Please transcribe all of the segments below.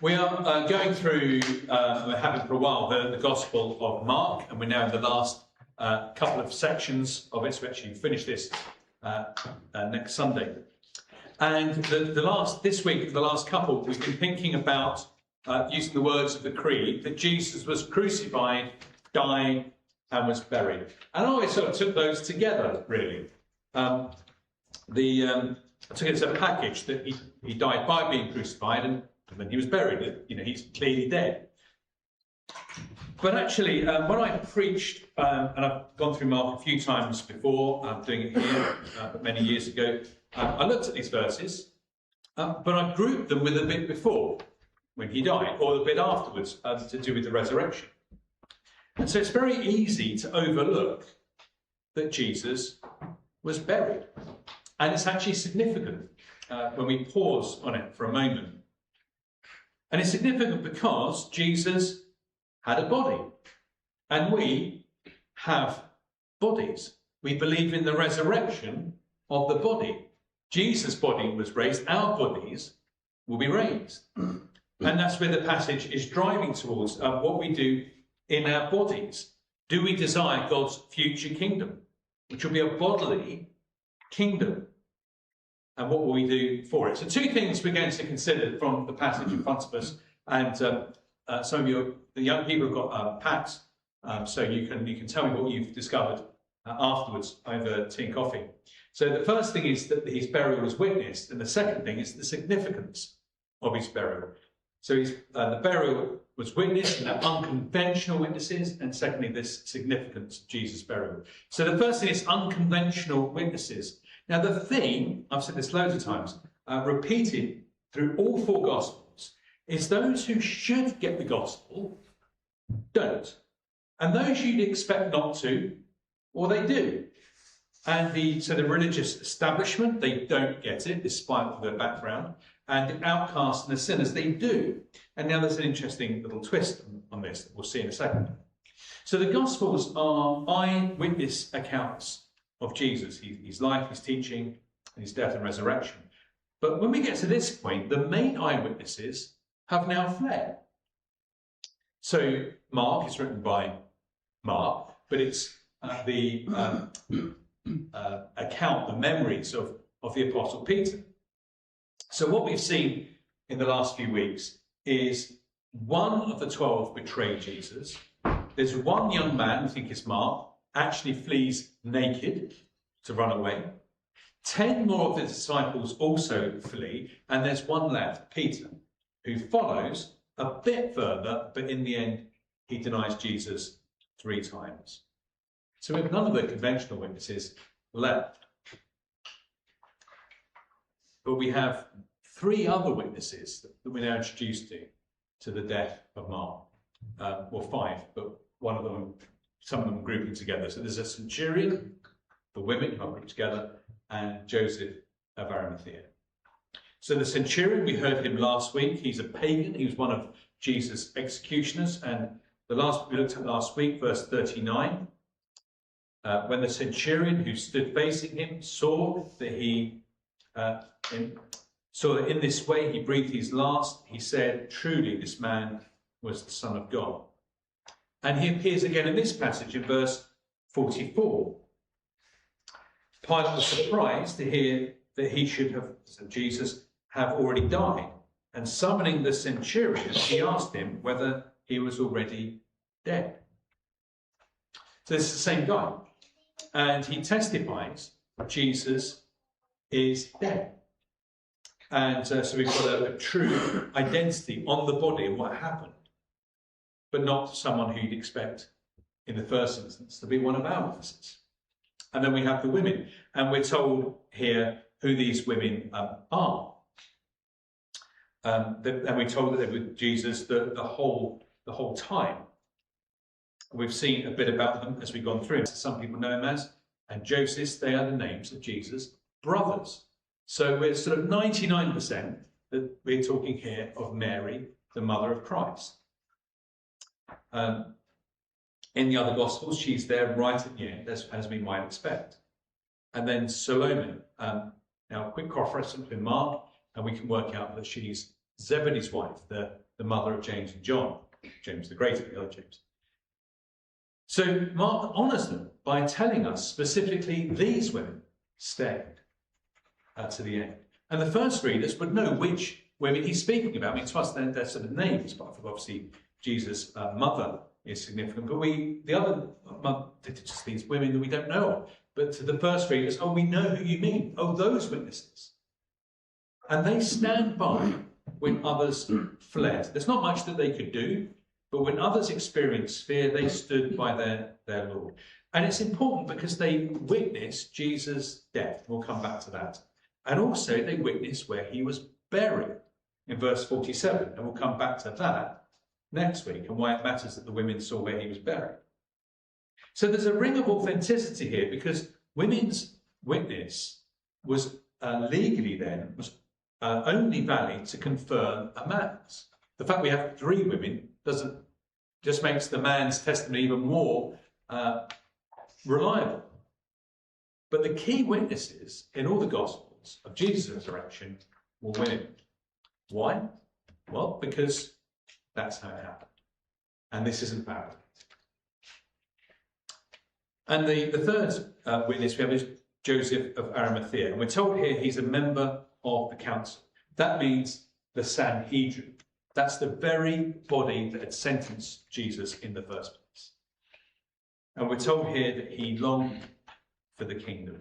We are going through, we're having for a while, the Gospel of Mark, and we're now in the last couple of sections of it. So we actually finish this next Sunday. And this week, the last couple, we've been thinking about, using the words of the Creed, that Jesus was crucified, died, and was buried. And I always sort of took those together, really. I took it as a package that he died by being crucified, and then he was buried. He's clearly dead. But actually, when I preached, and I've gone through Mark a few times before, I'm doing it here, but many years ago, I looked at these verses, but I grouped them with a bit before, when he died, or a bit afterwards, to do with the resurrection. And so it's very easy to overlook that Jesus was buried. And it's actually significant when we pause on it for a moment. And it's significant because Jesus had a body, and we have bodies. We believe in the resurrection of the body. Jesus' body was raised, our bodies will be raised. And that's where the passage is driving towards, what we do in our bodies. Do we desire God's future kingdom, which will be a bodily kingdom? And what will we do for it? So two things we're going to consider from the passage in front of us. And some of the young people have got packs, so you can tell me what you've discovered afterwards over tea and coffee. So the first thing is that his burial was witnessed, and the second thing is the significance of his burial. So the burial was witnessed, and unconventional witnesses, and secondly, this significance of Jesus' burial. So the first thing is unconventional witnesses. Now the theme, I've said this loads of times, repeated through all four Gospels, is those who should get the Gospel don't. And those you'd expect not to, well, they do. And the religious establishment, they don't get it, despite their background. And the outcasts and the sinners, they do. And now there's an interesting little twist on this that we'll see in a second. So the Gospels are eyewitness accounts of Jesus, his life, his teaching, and his death and resurrection. But when we get to this point, the main eyewitnesses have now fled. So Mark is written by Mark, but it's the account, the memories of the Apostle Peter. So what we've seen in the last few weeks is one of the 12 betray Jesus. There's one young man, I think it's Mark, actually flees naked to run away. 10 more of the disciples also flee, and there's one left, Peter, who follows a bit further, but in the end, he denies Jesus 3 times. So we have none of the conventional witnesses left. But we have 3 other witnesses that we're now introduced to the death of Mark. Well, 5, but one of them, some of them grouping together. So there's a centurion, the women who are grouped together, and Joseph of Arimathea. So the centurion, we heard him last week. He's a pagan. He was one of Jesus' executioners. And we looked at last week, verse 39. When the centurion who stood facing him saw that in this way he breathed his last, he said, "Truly this man was the Son of God." And he appears again in this passage in verse 44. Pilate was surprised to hear that Jesus have already died. And summoning the centurion, he asked him whether he was already dead. So this is the same guy. And he testifies Jesus is dead. And so we've got a true identity on the body and what happened, but not someone who you'd expect in the first instance to be one of our witnesses. And then we have the women, and we're told here who these women are. And we're told that they were with Jesus the whole time. We've seen a bit about them as we've gone through. Some people know him as, and Joseph, they are the names of Jesus' brothers. So we're sort of 99% that we're talking here of Mary, the mother of Christ. In the other Gospels, she's there right at the end, as we might expect. And then Salome. Now, a quick cross-reference with Mark, and we can work out that she's Zebedee's wife, the the mother of James and John, James the Greater, the other James. So Mark honours them by telling us specifically these women stayed to the end. And the first readers would know which women he's speaking about. I mean, to us, they're sort of names, but obviously Jesus' mother is significant. But the other, just these women that we don't know of. But to the first readers, we know who you mean. Those witnesses. And they stand by when others fled. There's not much that they could do, but when others experienced fear, they stood by their Lord. And it's important because they witnessed Jesus' death. We'll come back to that. And also they witnessed where he was buried in verse 47. And we'll come back to that next week and why it matters that the women saw where he was buried. So there's a ring of authenticity here because women's witness was legally then was only valid to confirm a man's. The fact we have 3 women just makes the man's testimony even more reliable. But the key witnesses in all the Gospels of Jesus' resurrection were women. Why? Well, because that's how it happened. And this isn't bad. And the third witness we have is Joseph of Arimathea. And we're told here he's a member of the council. That means the Sanhedrin. That's the very body that had sentenced Jesus in the first place. And we're told here that he longed for the kingdom.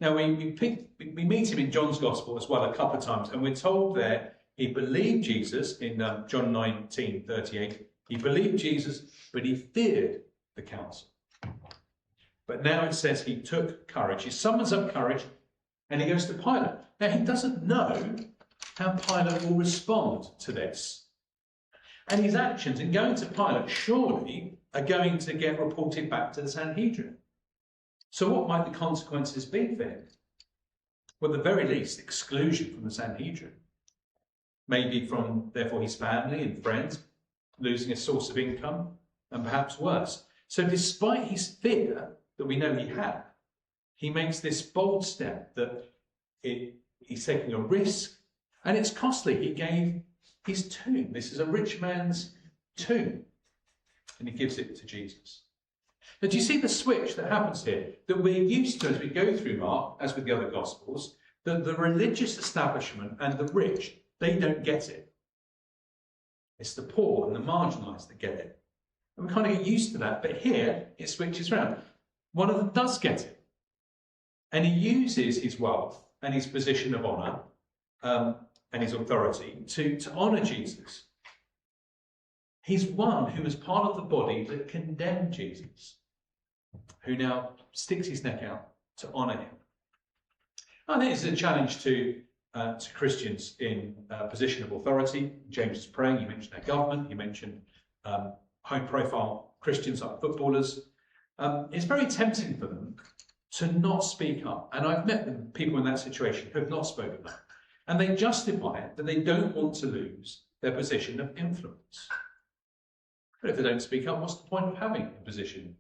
Now, we meet him in John's Gospel as well a couple of times, and we're told there he believed Jesus in John 19:38. He believed Jesus, but he feared the council. But now it says he took courage. He summons up courage, and he goes to Pilate. Now, he doesn't know how Pilate will respond to this. And his actions in going to Pilate surely are going to get reported back to the Sanhedrin. So what might the consequences be for him? Well, at the very least, exclusion from the Sanhedrin. Maybe from, therefore, his family and friends, losing a source of income, and perhaps worse. So despite his fear that we know he had, he makes this bold step that he's taking a risk, and it's costly. He gave his tomb. This is a rich man's tomb, and he gives it to Jesus. But do you see the switch that happens here? That we're used to as we go through Mark, as with the other Gospels, that the religious establishment and the rich, they don't get it. It's the poor and the marginalised that get it. And we kind of get used to that, but here it switches around. One of them does get it. And he uses his wealth and his position of honour and his authority to honour Jesus. He's one who was part of the body that condemned Jesus, who now sticks his neck out to honour him. I think it's a challenge to Christians in a position of authority. James is praying. He mentioned our government. He mentioned high-profile Christians like footballers. It's very tempting for them to not speak up. And I've met people in that situation who have not spoken up. And they justify it that they don't want to lose their position of influence. But if they don't speak up, what's the point of having a position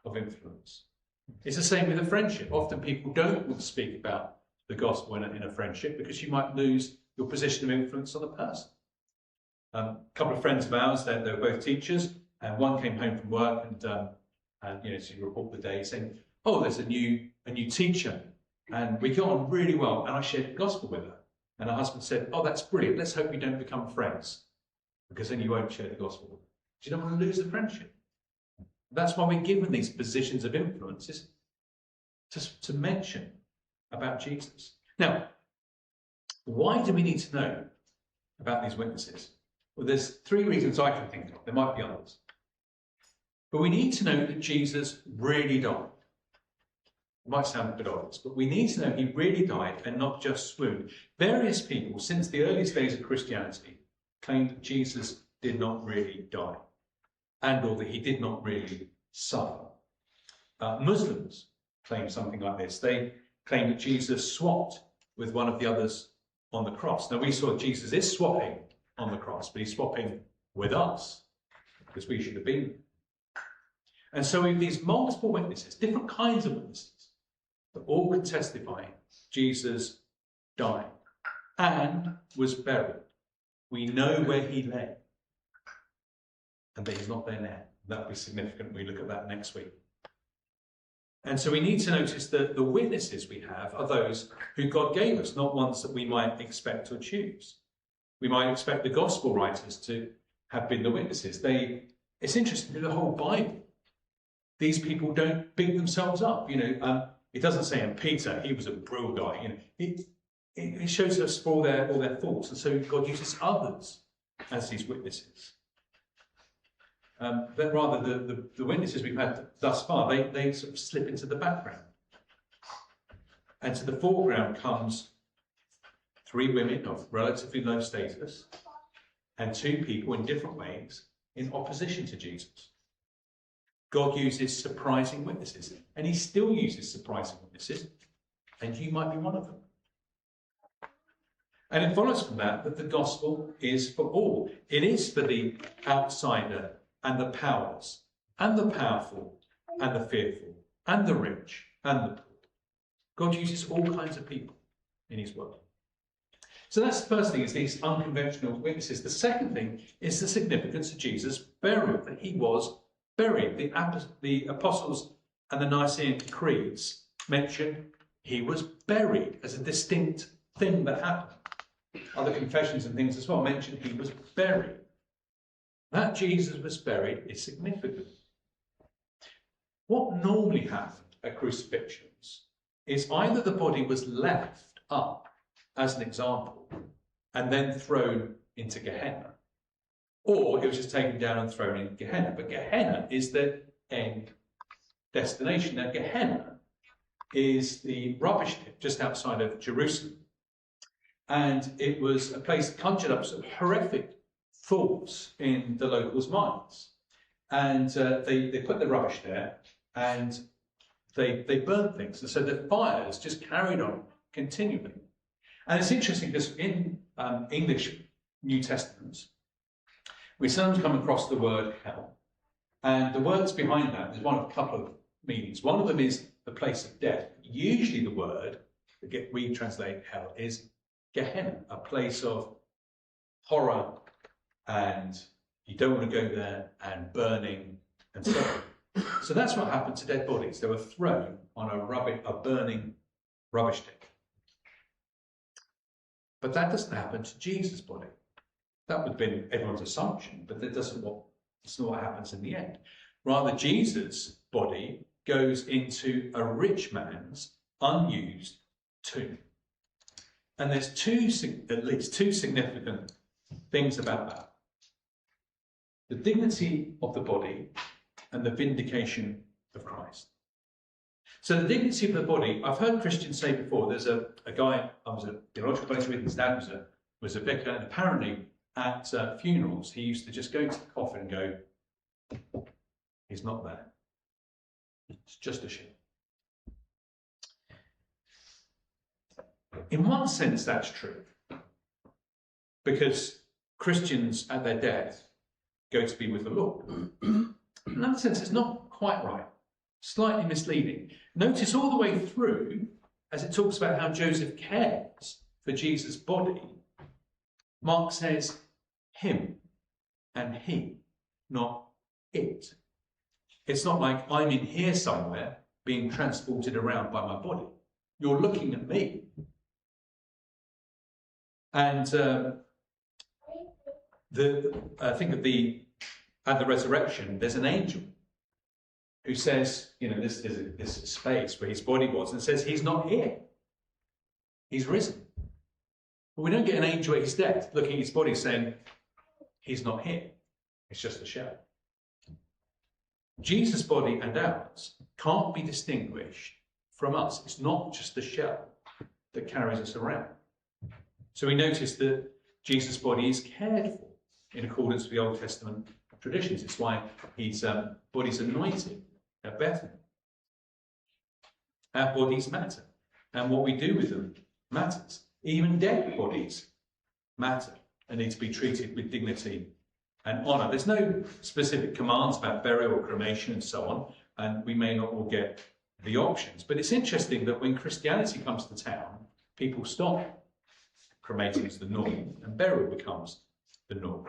of influence? It's the same with a friendship. Often people don't want to speak about the gospel in a friendship because you might lose your position of influence on the person. A couple of friends of ours, they were both teachers, and one came home from work and so you report the day saying, "Oh, there's a new teacher, and we got on really well." And I shared the gospel with her, and her husband said, "Oh, that's brilliant. Let's hope you don't become friends, because then you won't share the gospel with her." You don't want to lose the friendship. That's why we're given these positions of influence, is to mention about Jesus. Now, why do we need to know about these witnesses? Well, there's 3 reasons I can think of. There might be others. But we need to know that Jesus really died. It might sound a bit obvious, but we need to know he really died and not just swooned. Various people, since the earliest days of Christianity, claimed that Jesus did not really die, and or that he did not really suffer. Muslims claim something like this. They claim that Jesus swapped with one of the others on the cross. Now, we saw Jesus is swapping on the cross, but he's swapping with us, because we should have been there. And so we have these multiple witnesses, different kinds of witnesses, that all can testify Jesus died and was buried. We know where he lay, and that he's not there now. That'll be significant. We look at that next week. And so we need to notice that the witnesses we have are those who God gave us, not ones that we might expect or choose. We might expect the gospel writers to have been the witnesses. It's interesting, the whole Bible, these people don't big themselves up. It doesn't say, and Peter, he was a brilliant guy. It shows us all their thoughts. And so God uses others as these witnesses. But rather, the witnesses we've had thus far, they sort of slip into the background. And to the foreground comes 3 women of relatively low status and 2 people in different ways in opposition to Jesus. God uses surprising witnesses, and he still uses surprising witnesses, and you might be one of them. And it follows from that the gospel is for all. It is for the outsider and the powers and the powerful and the fearful and the rich and the poor. God uses all kinds of people in his work. So that's the first thing, is these unconventional witnesses. The second thing is the significance of Jesus' burial, that he was buried. The apostles and the Nicene creeds mention he was buried as a distinct thing that happened. Other confessions and things as well mention he was buried. That Jesus was buried is significant. What normally happened at crucifixions is either the body was left up, as an example, and then thrown into Gehenna, or it was just taken down and thrown in Gehenna. But Gehenna is the end destination. Now, Gehenna is the rubbish tip just outside of Jerusalem. And it was a place that conjured up some horrific thoughts in the locals' minds. And they put the rubbish there, and they burned things. And so the fires just carried on continually. And it's interesting because in English New Testaments, we sometimes come across the word hell. And the words behind that is one of a couple of meanings. One of them is the place of death. Usually the word that we translate hell is Gehenna, a place of horror, and you don't want to go there, and burning, and so on. So that's what happened to dead bodies. They were thrown on a burning rubbish tip. But that doesn't happen to Jesus' body. That would have been everyone's assumption, but that's not what happens in the end. Rather, Jesus' body goes into a rich man's unused tomb. And there's at least two significant things about that. The dignity of the body and the vindication of Christ. So the dignity of the body, I've heard Christians say before, there's a guy I was a theological place with, his dad was a vicar, and apparently at funerals he used to just go to the coffin and go, he's not there. It's just a shame. In one sense, that's true, because Christians at their death go to be with the Lord. In another sense, it's not quite right, slightly misleading. Notice all the way through, as it talks about how Joseph cares for Jesus' body, Mark says him and he, not it. It's not like I'm in here somewhere being transported around by my body. You're looking at me. And I think at the resurrection, there's an angel who says, this space where his body was, and says he's not here. He's risen. But we don't get an angel at his death looking at his body saying, he's not here. It's just a shell. Jesus' body and ours can't be distinguished from us. It's not just the shell that carries us around. So we notice that Jesus' body is cared for in accordance with the Old Testament traditions. It's why his body's anointed at Bethany. Our bodies matter, and what we do with them matters. Even dead bodies matter and need to be treated with dignity and honour. There's no specific commands about burial or cremation and so on, and we may not all get the options. But it's interesting that when Christianity comes to town, people stop. Cremating is the norm, and burial becomes the norm,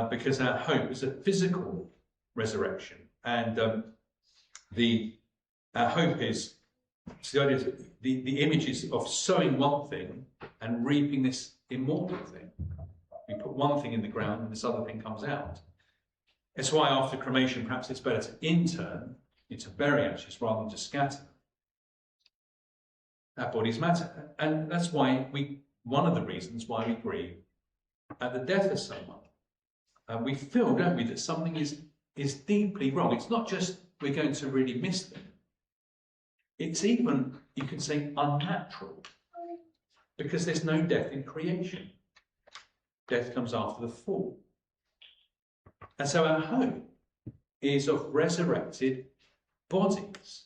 because our hope is a physical resurrection, and our hope is, so the idea is the image is of sowing one thing and reaping this immortal thing. We put one thing in the ground and this other thing comes out. It's why after cremation, perhaps it's better to intern, to bury ashes rather than to scatter. Our bodies matter. And that's why one of the reasons why we grieve at the death of someone. We feel, don't we, that something is deeply wrong. It's not just we're going to really miss them. It's even, you could say, unnatural, because there's no death in creation. Death comes after the fall. And so our hope is of resurrected bodies.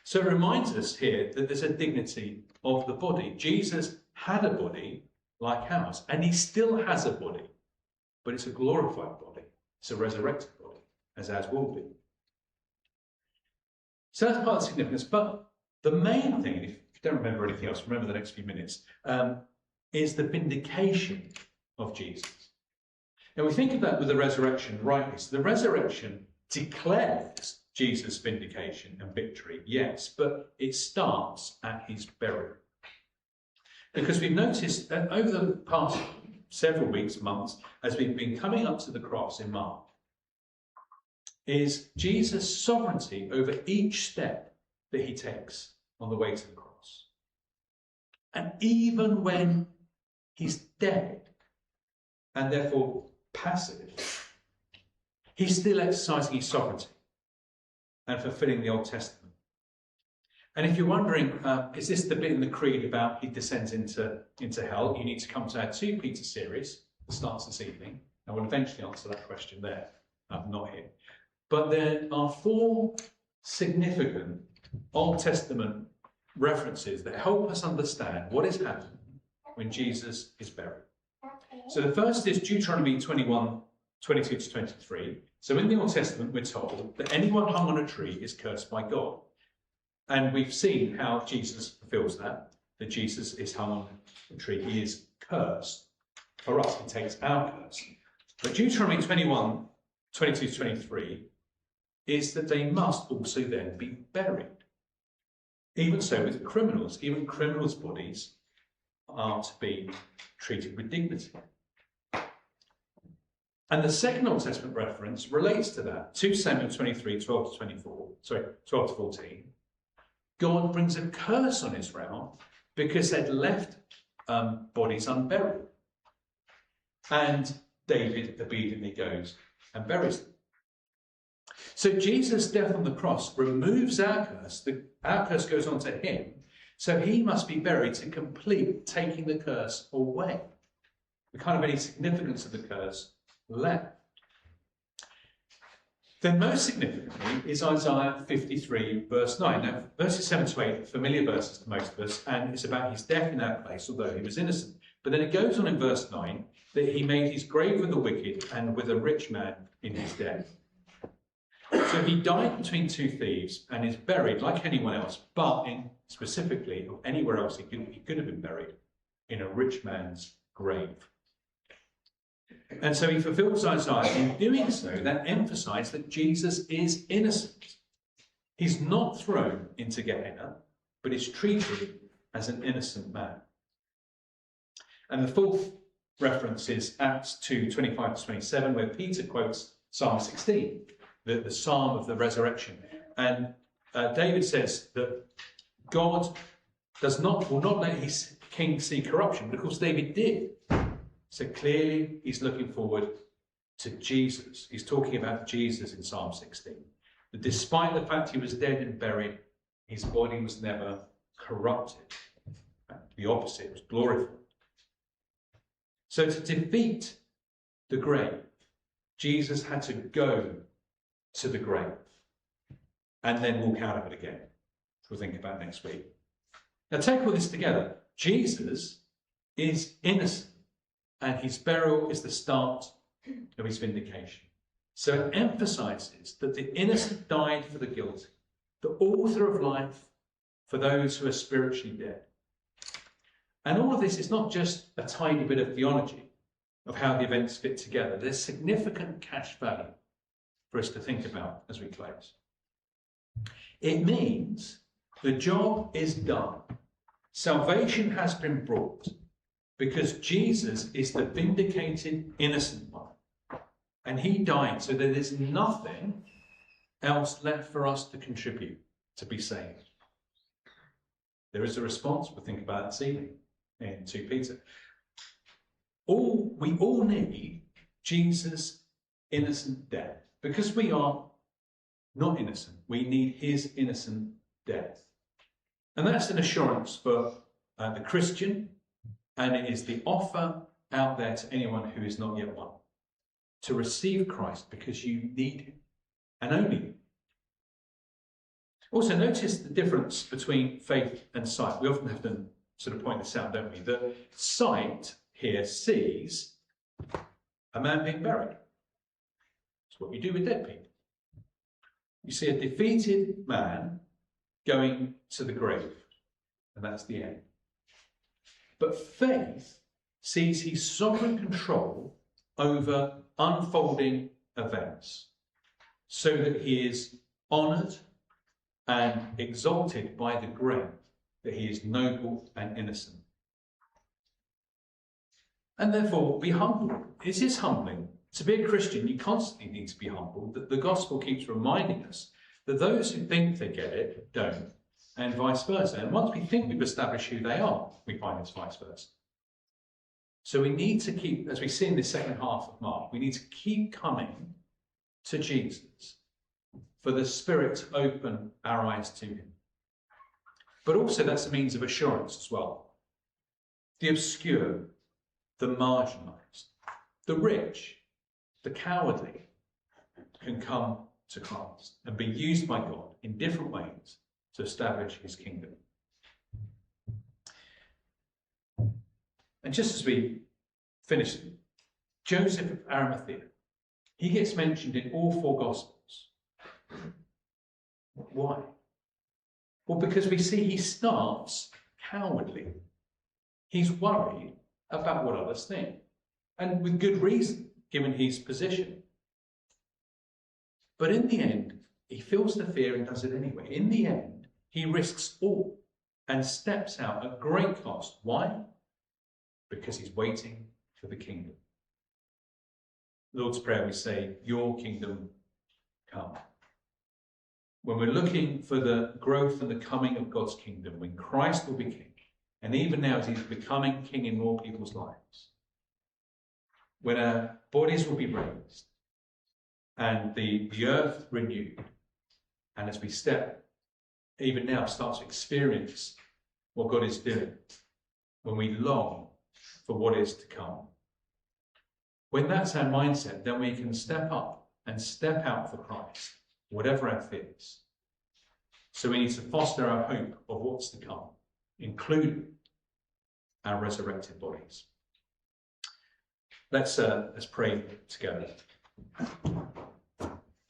So it reminds us here that there's a dignity of the body. Jesus had a body like ours, and he still has a body, but it's a glorified body. It's a resurrected body, as ours will be. So that's part of the significance. But the main thing, if you don't remember anything else, remember the next few minutes, is the vindication of Jesus. Now we think of that with the resurrection rightly. So the resurrection declares Jesus' vindication and victory, yes, but it starts at his burial. Because we've noticed that over the past several weeks, months, as we've been coming up to the cross in Mark, is Jesus' sovereignty over each step that he takes on the way to the cross. And even when he's dead, and therefore passive, he's still exercising his sovereignty and fulfilling the Old Testament. And if you're wondering, is this the bit in the creed about he descends into hell? You need to come to our 2 Peter series that starts this evening, and we'll eventually answer that question there. Not here. But there are 4 significant Old Testament references that help us understand what is happening when Jesus is buried. So the first is Deuteronomy 21, 22 to 23. So in the Old Testament, we're told that anyone hung on a tree is cursed by God. And we've seen how Jesus fulfills that Jesus is hung on a tree. He is cursed for us. He takes our curse. But Deuteronomy 21, 22 to 23 is that they must also then be buried. Even so with criminals, even criminals' bodies are to be treated with dignity. And the second Old Testament reference relates to that. 2 Samuel 23, 12 to 14. God brings a curse on Israel because they'd left bodies unburied. And David obediently goes and buries them. So Jesus' death on the cross removes our curse. Our curse goes on to him. So he must be buried to complete taking the curse away. The kind of any significance of the curse left. Then most significantly is Isaiah 53 verse 9. Now verses 7 to 8 are familiar verses to most of us, and it's about his death in our place, although he was innocent. But then it goes on in verse 9 that he made his grave with the wicked and with a rich man in his death. So he died between 2 thieves and is buried like anyone else, but specifically or anywhere else he could have been buried, in a rich man's grave. And so he fulfills Isaiah. In doing so, that emphasised that Jesus is innocent. He's not thrown into Gehenna, but is treated as an innocent man. And the fourth reference is Acts 2, 25 to 27, where Peter quotes Psalm 16, the psalm of the resurrection. And David says that God will not let his king see corruption, but of course David did. So clearly he's looking forward to Jesus. He's talking about Jesus in Psalm 16. That despite the fact he was dead and buried, his body was never corrupted. The opposite, it was glorified. So to defeat the grave, Jesus had to go to the grave and then walk out of it again, which we'll think about next week. Now take all this together. Jesus is innocent, and his burial is the start of his vindication. So it emphasises that the innocent died for the guilty, the author of life for those who are spiritually dead. And all of this is not just a tiny bit of theology. of how the events fit together, there's significant cash value for us to think about as we close. It means the job is done. Salvation has been brought because Jesus is the vindicated innocent one. And he died so that there's nothing else left for us to contribute to be saved. There is a response we'll think about this evening in 2 Peter. We all need Jesus' innocent death. Because we are not innocent, we need his innocent death. And that's an assurance for the Christian, and it is the offer out there to anyone who is not yet one, to receive Christ because you need him, and only him. Also, notice the difference between faith and sight. We often have to sort of point this out, don't we? The sight here sees a man being buried. It's what you do with dead people. You see a defeated man going to the grave, and that's the end. But faith sees his sovereign control over unfolding events, so that he is honoured and exalted by the grave, that he is noble and innocent. And therefore, be humble. It is humbling. To be a Christian, you constantly need to be humble. That the gospel keeps reminding us that those who think they get it don't, and vice versa. And once we think we've established who they are, we find it's vice versa. So we need to keep, as we see in the second half of Mark, we need to keep coming to Jesus for the Spirit to open our eyes to him. But also that's a means of assurance as well. The obscure, the marginalised, the rich, the cowardly can come to Christ and be used by God in different ways to establish his kingdom. And just as we finish, Joseph of Arimathea, he gets mentioned in all 4 Gospels. Why? Well, because we see he starts cowardly. He's worried about what others think, and with good reason, given his position. But in the end, he feels the fear and does it anyway. In the end, he risks all and steps out at great cost. Why? Because he's waiting for the kingdom. Lord's Prayer, we say, your kingdom come. When we're looking for the growth and the coming of God's kingdom, when Christ will be king, and even now as he's becoming king in more people's lives, when our bodies will be raised and the earth renewed, and as we step, even now, start to experience what God is doing, when we long for what is to come. When that's our mindset, then we can step up and step out for Christ, whatever our fears. So we need to foster our hope of what's to come, including our resurrected bodies. Let's pray together.